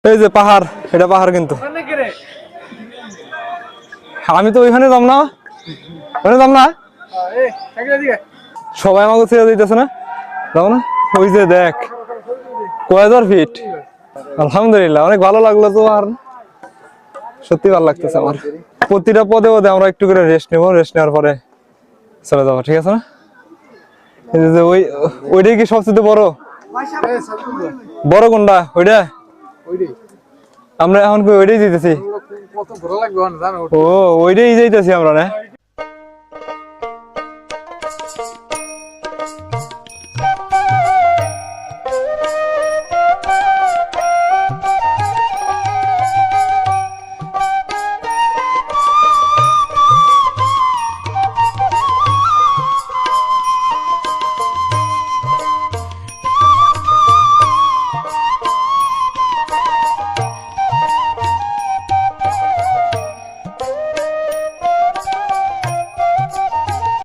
এই যে পাহাড়, এটা পাহাড় কিন্তু আমি তো ওইখানে যাম না, ওখানে যাম না, সবাই আমাকে ছেড়ে দিতেছে না, যাও না। ওই যে দেখ কয় হাজার ফিট। আলহামদুলিল্লাহ অনেক ভালো লাগলো তো, আর সত্যি ভালো লাগতেছে আমার। প্রতিটা পদে পদে আমরা একটু করে রেস্ট নেবো, রেস্ট নেওয়ার পরে চলে যাবো, ঠিক আছে না? ওইটাই কি সবচেয়ে বড়? বড় কোনটা? ওইটা আমরা এখন ওইটাই যেতেছি। ও ওইটাই যাইতেছি আমরা না।